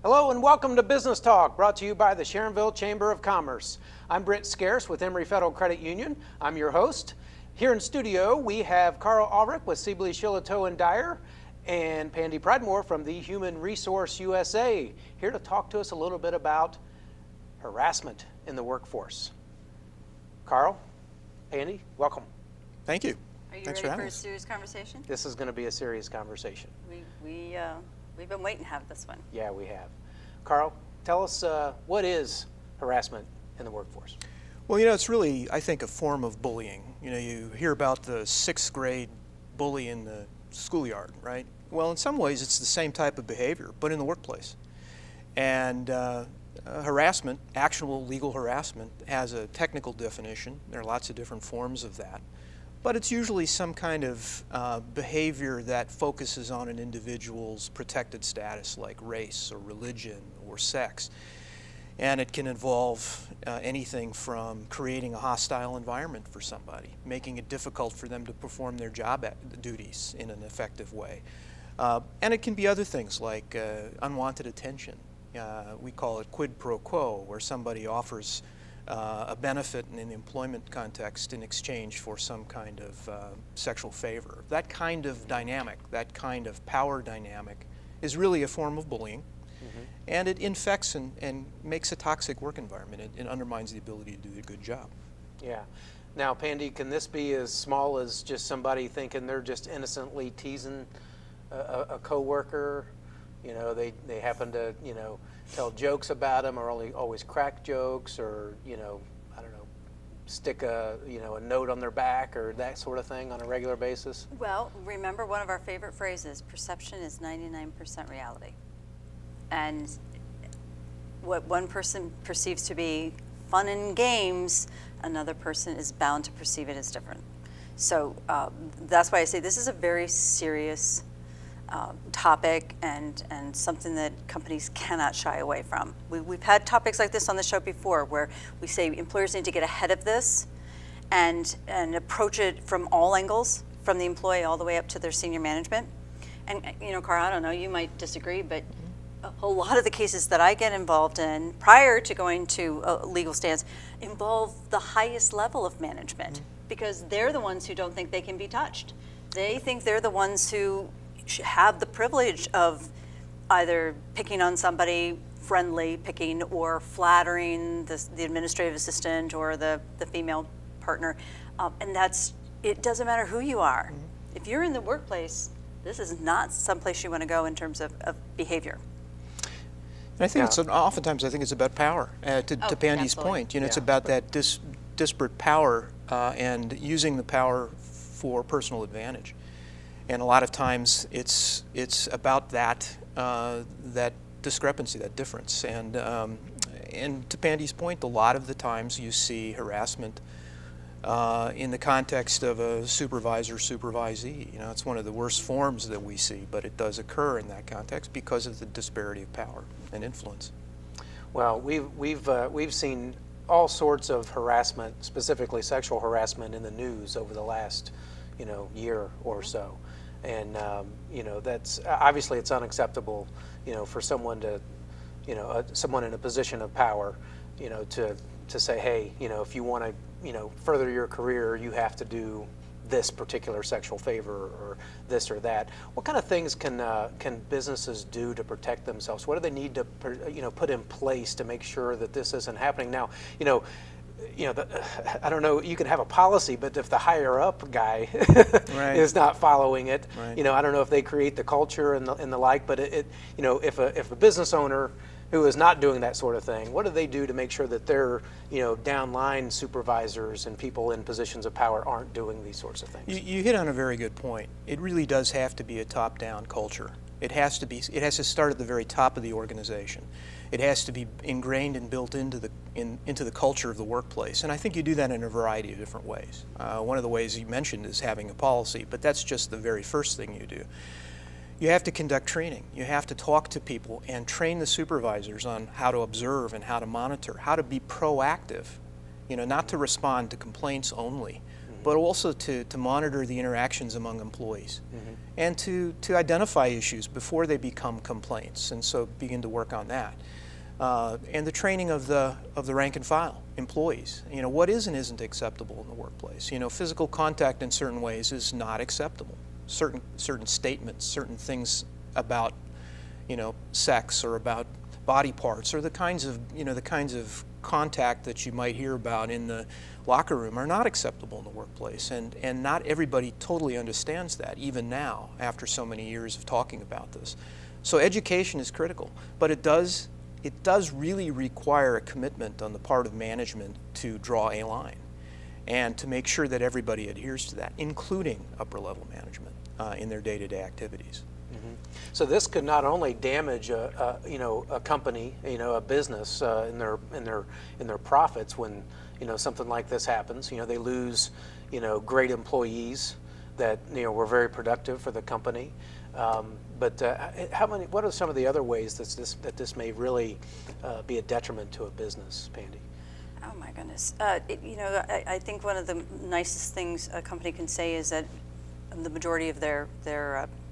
Hello and welcome to Business Talk, brought to you by the Sharonville Chamber of Commerce. I'm Britt Scarce with Emory Federal Credit Union. I'm your host. Here in studio, we have Karl Ulrich with Sebaly, Shillito, and Dyer, and Pandy Pridemore from the Human Resource USA, here to talk to us a little bit about harassment in the workforce. Karl, Pandy, welcome. Thank you. Are you Thanks ready for for having a us. serious conversation? This is going to be a serious conversation. We've been waiting to have this one. Yeah, we have. Karl, tell us what is harassment in the workforce? Well, you know, it's really, I think, a form of bullying. You know, you hear about the 6th grade bully in the schoolyard, right? Well, in some ways, it's the same type of behavior, but in the workplace. And harassment, actionable legal harassment, has a technical definition. There are lots of different forms of that. But it's usually some kind of behavior that focuses on an individual's protected status, like race or religion or sex. And it can involve anything from creating a hostile environment for somebody, making it difficult for them to perform their job duties in an effective way. And it can be other things like unwanted attention. We call it quid pro quo, where somebody offers a benefit in an employment context in exchange for some kind of sexual favor. That kind of dynamic, that kind of power dynamic is really a form of bullying. And it infects and makes a toxic work environment. It undermines the ability to do a good job. Yeah. Now, Pandy, can this be as small as just somebody thinking they're just innocently teasing a coworker? You know, they happen to, you know, tell jokes about them, or always crack jokes, or, you know, I don't know, stick a note on their back or that sort of thing on a regular basis? Well, remember one of our favorite phrases, perception is 99% reality. And what one person perceives to be fun and games, another person is bound to perceive it as different. So that's why I say this is a very serious topic and something that companies cannot shy away from. We've had topics like this on the show before, where we say employers need to get ahead of this and approach it from all angles, from the employee all the way up to their senior management. And you know, Karl, I don't know, you might disagree, but a lot of the cases that I get involved in prior to going to a legal stance involve the highest level of management, because they're the ones who don't think they can be touched. They think they're the ones who have the privilege of either picking on somebody, friendly picking, or flattering the administrative assistant or the female partner. And it doesn't matter who you are. If you're in the workplace, this is not someplace you want to go in terms of behavior. And I think oftentimes I think it's about power. To Pandy's absolutely. point, you know, it's about that disparate power and using the power for personal advantage. And a lot of times it's about that discrepancy, that difference. And to Pandy's point, a lot of the times you see harassment in the context of a supervisor-supervisee. You know, it's one of the worst forms that we see, but it does occur in that context because of the disparity of power and influence. Well, we've seen all sorts of harassment, specifically sexual harassment, in the news over the last, you know, year or so. And you know, that's obviously it's unacceptable, you know, for someone to, you know, someone in a position of power, you know, to say, hey, you know, if you want to, you know, further your career, you have to do this particular sexual favor or this or that. What kind of things can businesses do to protect themselves? What do they need to, you know, put in place to make sure that this isn't happening? Now, you know, I don't know, you can have a policy, but if the higher up guy Right. is not following it, Right. you know, I don't know if they create the culture and the like, but it you know, if a business owner who is not doing that sort of thing, what do they do to make sure that their, you know, downline supervisors and people in positions of power aren't doing these sorts of things? You hit on a very good point. It really does have to be a top-down culture. It has to start at the very top of the organization. It has to be ingrained and built into the culture of the workplace. And I think you do that in a variety of different ways. One of the ways you mentioned is having a policy, but that's just the very first thing you do. You have to conduct training. You have to talk to people and train the supervisors on how to observe and how to monitor, how to be proactive, you know, not to respond to complaints only, but also to monitor the interactions among employees and to identify issues before they become complaints, and so begin to work on that. And the training of the rank and file employees. What is and isn't acceptable in the workplace. Physical contact in certain ways is not acceptable. Certain statements, certain things about sex or about body parts, or the kinds of contact that you might hear about in the locker room are not acceptable in the workplace, and not everybody totally understands that, even now, after so many years of talking about this. So education is critical, but it does really require a commitment on the part of management to draw a line and to make sure that everybody adheres to that, including upper-level management in their day-to-day activities. So this could not only damage a company, a business in their profits when something like this happens. They lose great employees that were very productive for the company. But what are some of the other ways that this may really be a detriment to a business, Pandy? Oh my goodness. I think one of the nicest things a company can say is that the majority of their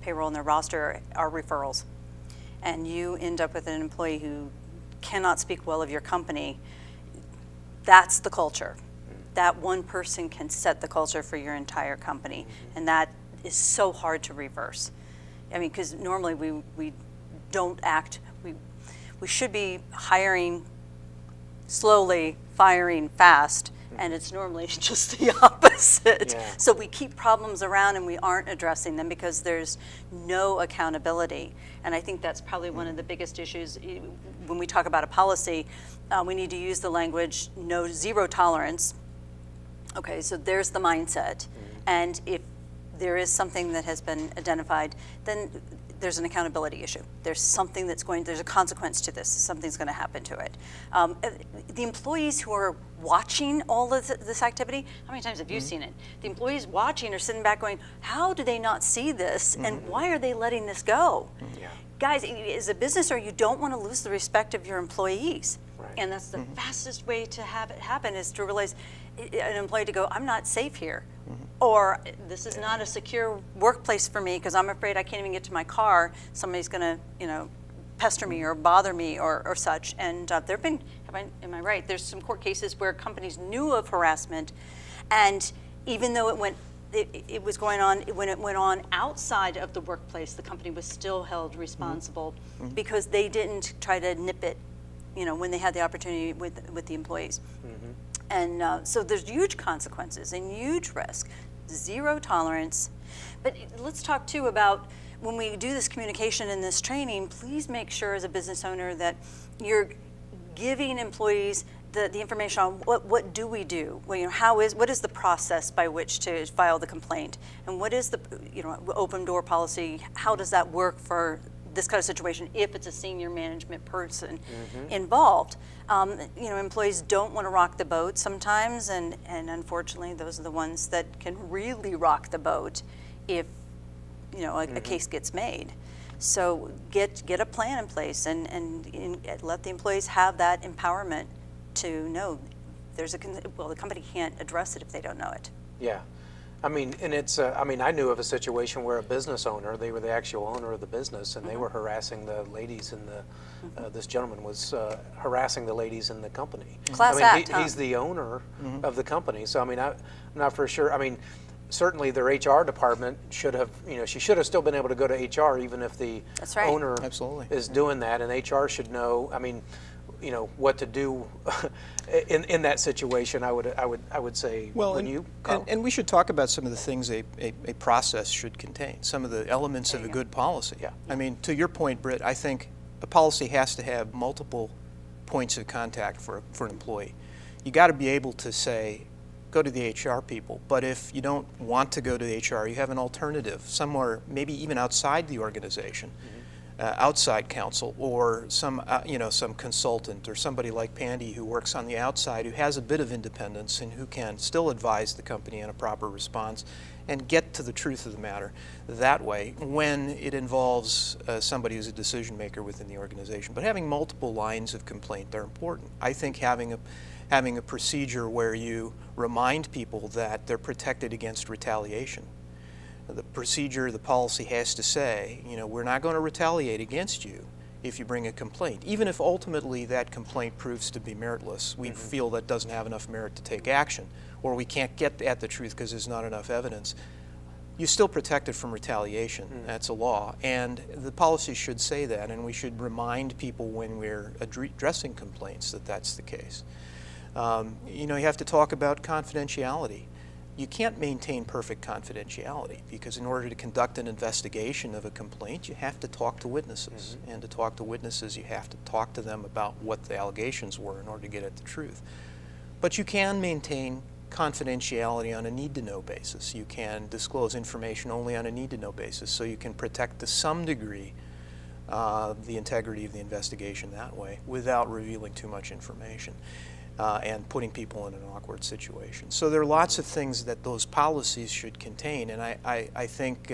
payroll and their roster are referrals. And you end up with an employee who cannot speak well of your company. That's the culture. That one person can set the culture for your entire company. And that is so hard to reverse. I mean, because normally we don't act, we should be hiring slowly, firing fast, and it's normally just the opposite. Yeah. So we keep problems around and we aren't addressing them because there's no accountability. And I think that's probably one of the biggest issues when we talk about a policy. We need to use the language zero tolerance. Okay, so there's the mindset. And if there is something that has been identified, then there's an accountability issue. There's a consequence to this. Something's going to happen to it. The employees who are watching all of this activity, how many times have you seen it? The employees watching are sitting back going, how do they not see this? And why are they letting this go? Yeah. Guys, as a business owner, you don't want to lose the respect of your employees. Right. And that's the fastest way to have it happen is to realize an employee to go, I'm not safe here. Or this is not a secure workplace for me because I'm afraid I can't even get to my car. Somebody's going to, pester me or bother me or such. And there have been, am I right? There's some court cases where companies knew of harassment, and even though it was going on, when it went on outside of the workplace, the company was still held responsible because they didn't try to nip it, when they had the opportunity with the employees. And so there's huge consequences and huge risk, zero tolerance. But let's talk too about when we do this communication and this training, please make sure as a business owner that you're giving employees the information on what do we do? Well, what is the process by which to file the complaint? And what is the open door policy? How does that work for this kind of situation if it's a senior management person involved? Employees don't want to rock the boat sometimes, and unfortunately those are the ones that can really rock the boat if a case gets made. So get a plan in place and let the employees have that empowerment to know the company can't address it if they don't know it. Yeah. I mean, and it's, I knew of a situation where a business owner, they were the actual owner of the business, and they were harassing the ladies in this gentleman was harassing the ladies in the company. Class act, he's the owner of the company, so I'm not for sure. Certainly their HR department should have, she should have still been able to go to HR even if the That's right. owner Absolutely. is doing that, and HR should know, what to do in that situation. I would say. Well, when you come. and we should talk about some of the things a process should contain, some of the elements of a good policy. Yeah. To your point, Britt, I think a policy has to have multiple points of contact for an employee. You got to be able to say, go to the HR people, but if you don't want to go to the HR, you have an alternative somewhere, maybe even outside the organization. Outside counsel or some consultant or somebody like Pandy who works on the outside who has a bit of independence and who can still advise the company on a proper response and get to the truth of the matter that way when it involves somebody who's a decision maker within the organization. But having multiple lines of complaint are important. I think having having a procedure where you remind people that they're protected against retaliation. The procedure, the policy has to say, we're not going to retaliate against you if you bring a complaint. Even if ultimately that complaint proves to be meritless, we feel that doesn't have enough merit to take action, or we can't get at the truth because there's not enough evidence. You're still protected from retaliation. That's a law. And the policy should say that, and we should remind people when we're addressing complaints that that's the case. You have to talk about confidentiality. You can't maintain perfect confidentiality because in order to conduct an investigation of a complaint, you have to talk to witnesses. And to talk to witnesses, you have to talk to them about what the allegations were in order to get at the truth. But you can maintain confidentiality on a need-to-know basis. You can disclose information only on a need-to-know basis, so you can protect to some degree the integrity of the investigation that way without revealing too much information. And putting people in an awkward situation. So there are lots of things that those policies should contain, and I think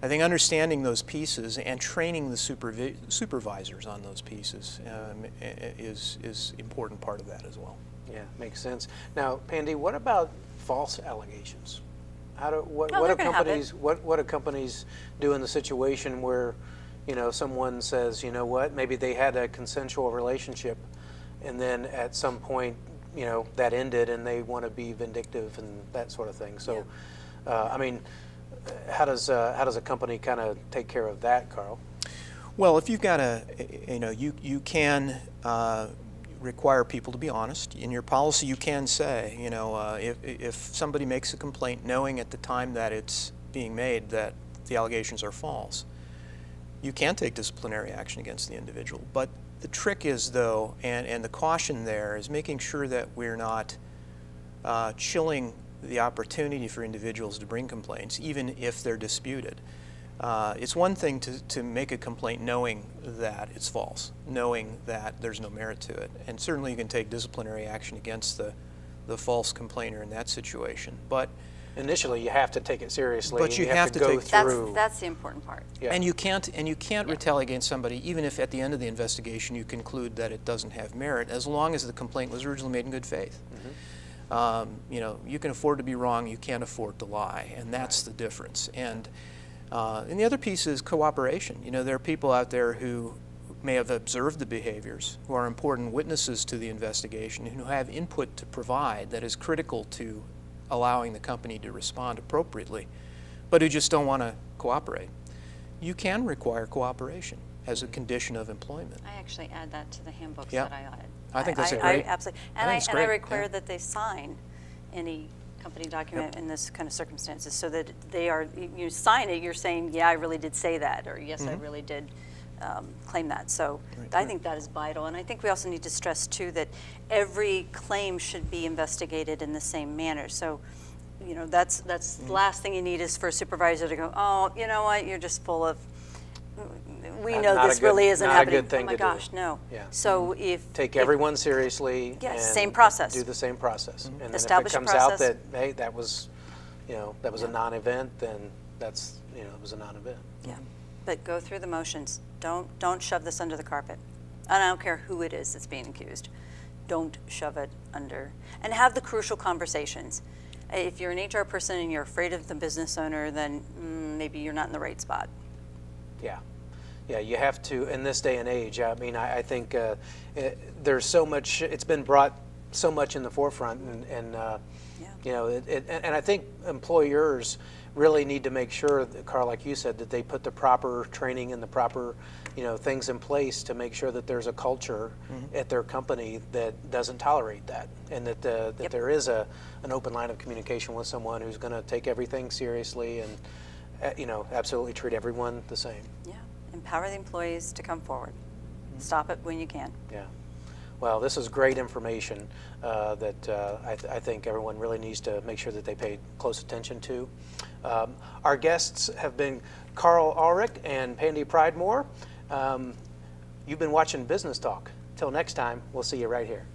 understanding those pieces and training the supervisors on those pieces is important part of that as well. Yeah, makes sense. Now, Pandy, what about false allegations? What do companies do in the situation where someone says, maybe they had a consensual relationship, and then at some point, that ended, and they want to be vindictive and that sort of thing. So, how does a company kind of take care of that, Karl? Well, if you've got you can require people to be honest. In your policy, you can say, if somebody makes a complaint knowing at the time that it's being made that the allegations are false, you can take disciplinary action against the individual. But the trick is, though, and the caution there is making sure that we're not chilling the opportunity for individuals to bring complaints, even if they're disputed. It's one thing to make a complaint knowing that it's false, knowing that there's no merit to it. And certainly you can take disciplinary action against the false complainer in that situation. But initially, you have to take it seriously. But you have to go take through. That's the important part. Yeah. And you can't retaliate against somebody even if at the end of the investigation you conclude that it doesn't have merit, as long as the complaint was originally made in good faith. You can afford to be wrong, you can't afford to lie, and that's the difference. And the other piece is cooperation. There are people out there who may have observed the behaviors, who are important witnesses to the investigation, and who have input to provide that is critical to allowing the company to respond appropriately, but who just don't want to cooperate. You can require cooperation as a condition of employment. I actually add that to the handbooks Yeah. that I audit. I think that's a great. Absolutely. I And think it's I great, require yeah. that they sign any company document in this kind of circumstances, so that you sign it, you're saying, yeah, I really did say that, or yes, I really did claim that. So I think that is vital. And I think we also need to stress, too, that every claim should be investigated in the same manner. So, that's the last thing you need is for a supervisor to go, oh, you know what, you're just full of, we know Not a this good- really isn't not a happening. good thing oh my to do. gosh, no. Yeah. So if Take everyone seriously. Yes, and same process. Do the same process. And then Establish a if it comes out process. that, hey, that was a non-event, then that's, it was a non-event. Yeah, but go through the motions. Don't shove this under the carpet. And I don't care who it is that's being accused. Don't shove it under. And have the crucial conversations. If you're an HR person and you're afraid of the business owner, then maybe you're not in the right spot. Yeah. Yeah, you have to, in this day and age, I think there's so much, it's been brought so much in the forefront, and I think employers really need to make sure, Karl, like you said, that they put the proper training and the proper, things in place to make sure that there's a culture at their company that doesn't tolerate that, and that there is an open line of communication with someone who's going to take everything seriously and, absolutely treat everyone the same. Yeah, empower the employees to come forward. Stop it when you can. Yeah. Well, this is great information that I think everyone really needs to make sure that they pay close attention to. Our guests have been Karl Ulrich and Pandy Pridemore. You've been watching Business Talk. Till next time, we'll see you right here.